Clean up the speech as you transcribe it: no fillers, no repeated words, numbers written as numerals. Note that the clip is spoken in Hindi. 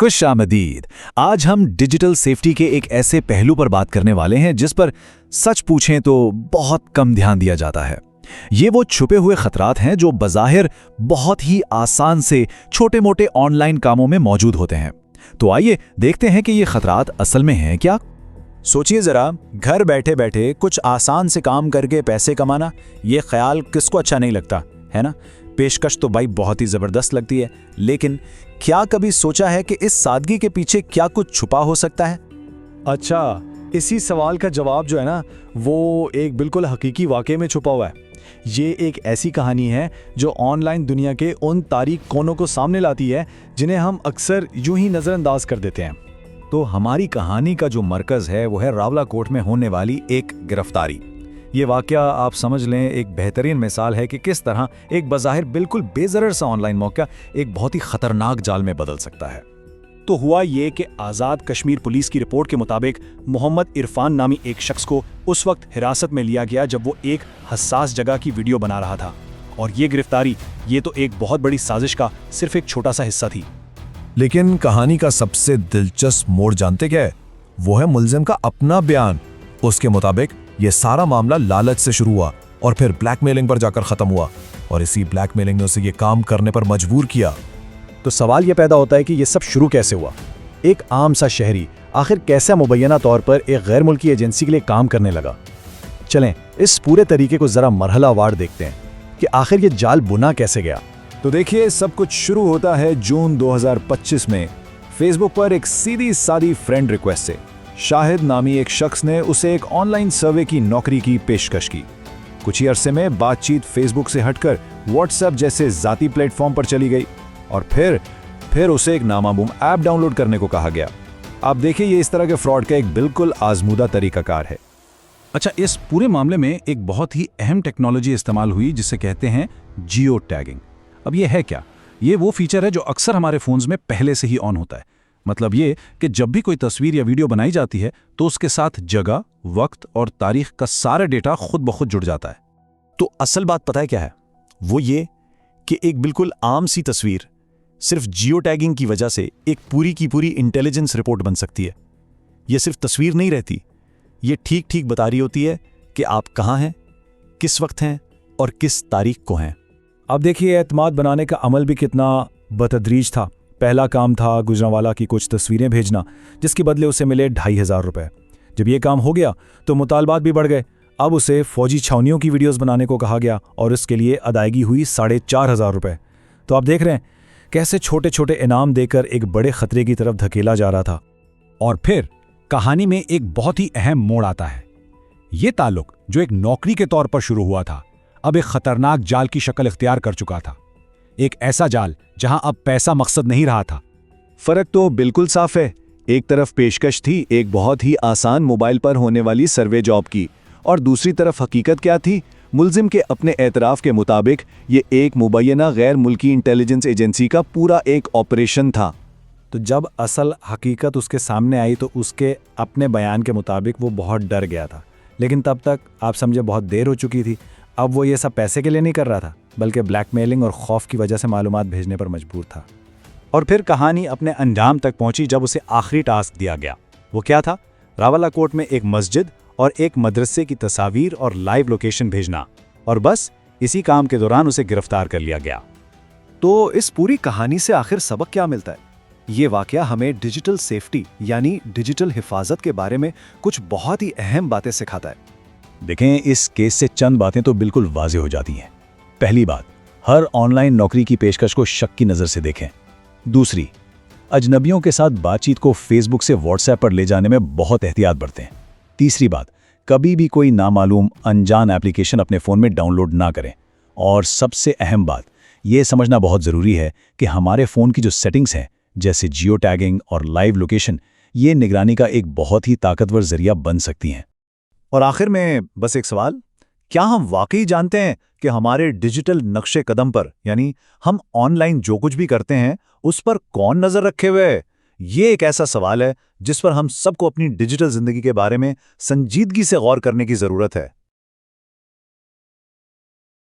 खुश आमदीद। आज हम डिजिटल सेफ्टी के एक ऐसे पहलू पर बात करने वाले हैं जिस पर सच पूछें तो बहुत कम ध्यान दिया जाता है। ये वो छुपे हुए खतरात हैं जो बज़ाहिर बहुत ही आसान से छोटे मोटे ऑनलाइन कामों में मौजूद होते हैं। तो आइए देखते हैं कि ये खतरात असल में हैं क्या। सोचिए ज़रा, घर बैठे बैठे कुछ आसान से काम करके पैसे कमाना, ये ख्याल किसको अच्छा नहीं लगता, है ना। पेशकश तो भाई बहुत ही ज़बरदस्त लगती है, लेकिन क्या कभी सोचा है कि इस सादगी के पीछे क्या कुछ छुपा हो सकता है? अच्छा, इसी सवाल का जवाब जो है ना, वो एक बिल्कुल हकीकी वाक़े में छुपा हुआ है। ये एक ऐसी कहानी है जो ऑनलाइन दुनिया के उन तारीक कोनों को सामने लाती है जिन्हें हम अक्सर यूं ही नज़रअंदाज कर देते हैं। तो हमारी कहानी का जो मरकज़ है वो है रावलाकोट में होने वाली एक गिरफ्तारी। ये वाक़या आप समझ लें एक बेहतरीन मिसाल है कि किस तरह एक बज़ाहिर बिल्कुल बेज़रर सा ऑनलाइन मौका एक बहुत ही ख़तरनाक जाल में बदल सकता है। तो हुआ ये कि आज़ाद कश्मीर पुलिस की रिपोर्ट के मुताबिक मोहम्मद इरफान नामी एक शख्स को उस वक्त हिरासत में लिया गया जब वो एक हसास जगह की वीडियो बना रहा था। और ये गिरफ्तारी ये तो एक बहुत बड़ी साजिश का सिर्फ एक छोटा सा हिस्सा थी। लेकिन कहानी का सबसे दिलचस्प मोड़ जानते क्या है? वो है मुल्जिम का अपना बयान। उसके मुताबिक ये सारा मामला लालच से शुरू हुआ और फिर ब्लैकमेलिंग पर जाकर खत्म हुआ, और इसी ब्लैकमेलिंग ने उसे ये काम करने पर मजबूर किया। तो सवाल ये पैदा होता है कि ये सब शुरू कैसे हुआ? एक आम सा शहरी आखिर कैसे मुबैना तौर पर एक गैर मुल्की एजेंसी के लिए काम करने लगा? चलें इस पूरे तरीके को ज़रा मरहलावार देखते हैं कि आखिर ये जाल बुना कैसे गया। तो देखिए, सब कुछ शुरू होता है जून 2025 में फेसबुक पर एक सीधी सादी फ्रेंड रिक्वेस्ट से। शाहिद नामी एक शख्स ने उसे एक ऑनलाइन सर्वे की नौकरी की पेशकश की। कुछ ही अरसे में बातचीत फेसबुक से हटकर व्हाट्सएप जैसे ज़ाती प्लेटफॉर्म पर चली गई, और फिर उसे एक नामालूम ऐप डाउनलोड करने को कहा गया। आप देखिए, ये इस तरह के फ्रॉड का एक बिल्कुल आजमूदा तरीकाकार है। अच्छा, इस पूरे मामले में एक बहुत ही अहम टेक्नोलॉजी इस्तेमाल हुई जिसे कहते हैं जियो टैगिंग। अब ये है क्या? ये वो फीचर है जो अक्सर हमारे फ़ोन्स में पहले से ही ऑन होता है। मतलब ये कि जब भी कोई तस्वीर या वीडियो बनाई जाती है तो उसके साथ जगह, वक्त और तारीख का सारा डेटा खुद ब खुद जुड़ जाता है। तो असल बात पता है क्या है? वो ये कि एक बिल्कुल आम सी तस्वीर सिर्फ जियो टैगिंग की वजह से एक पूरी की पूरी इंटेलिजेंस रिपोर्ट बन सकती है। ये सिर्फ तस्वीर नहीं रहती, ये ठीक ठीक बता रही होती है कि आप कहाँ हैं, किस वक्त हैं और किस तारीख को हैं। अब देखिए, एतमाद बनाने का अमल भी कितना बतदरीज था। पहला काम था गुजरांवाला की कुछ तस्वीरें भेजना, जिसके बदले उसे मिले 2500 रुपए। जब ये काम हो गया तो मुतालबात भी बढ़ गए। अब उसे फौजी छावनियों की वीडियोस बनाने को कहा गया और इसके लिए अदायगी हुई 4500 रुपए। तो आप देख रहे हैं कैसे छोटे छोटे इनाम देकर एक बड़े खतरे की तरफ धकेला जा रहा था। और फिर कहानी में एक बहुत ही अहम मोड़ आता है। ये ताल्लुक जो एक नौकरी के तौर पर शुरू हुआ था, अब एक खतरनाक जाल की शक्ल इख्तियार कर चुका था। एक ऐसा जाल जहां अब पैसा मकसद नहीं रहा था। फर्क तो बिल्कुल साफ है। एक तरफ पेशकश थी एक बहुत ही आसान मोबाइल पर होने वाली सर्वे जॉब की, और दूसरी तरफ हकीकत क्या थी? मुल्जिम के अपने एतराफ़ के मुताबिक ये एक मुबैना गैर मुल्की इंटेलिजेंस एजेंसी का पूरा एक ऑपरेशन था। तो जब असल हकीकत उसके सामने आई तो उसके अपने बयान के मुताबिक वो बहुत डर गया था। लेकिन तब तक आप समझे बहुत देर हो चुकी थी। अब वो ये सब पैसे के लिए नहीं कर रहा था, बल्कि ब्लैकमेलिंग और खौफ की वजह से मालूमात भेजने पर मजबूर था। और फिर कहानी अपने अंजाम तक पहुंची जब उसे आखिरी टास्क दिया गया। वो क्या था? रावलाकोट में एक मस्जिद और एक मदरसे की तस्वीर और लाइव लोकेशन भेजना, और बस इसी काम के दौरान उसे गिरफ्तार कर लिया गया। तो इस पूरी कहानी से आखिर सबक क्या मिलता है? ये वाकया हमें डिजिटल सेफ्टी यानी डिजिटल हिफाजत के बारे में कुछ बहुत ही अहम बातें सिखाता है। देखें, इस केस से चंद बातें तो बिल्कुल वाज़े हो जाती हैं। पहली बात, हर ऑनलाइन नौकरी की पेशकश को शक की नज़र से देखें। दूसरी, अजनबियों के साथ बातचीत को फेसबुक से व्हाट्सएप पर ले जाने में बहुत एहतियात बरतें। तीसरी बात, कभी भी कोई नामालूम अनजान एप्लीकेशन अपने फ़ोन में डाउनलोड ना करें। और सबसे अहम बात, ये समझना बहुत ज़रूरी है कि हमारे फ़ोन की जो सेटिंग्स हैं, जैसे जियो टैगिंग और लाइव लोकेशन, ये निगरानी का एक बहुत ही ताकतवर ज़रिया बन सकती हैं। और आखिर में बस एक सवाल, क्या हम वाकई जानते हैं कि हमारे डिजिटल नक्शे कदम पर, यानी हम ऑनलाइन जो कुछ भी करते हैं, उस पर कौन नज़र रखे हुए है? ये एक ऐसा सवाल है जिस पर हम सबको अपनी डिजिटल ज़िंदगी के बारे में संजीदगी से गौर करने की ज़रूरत है।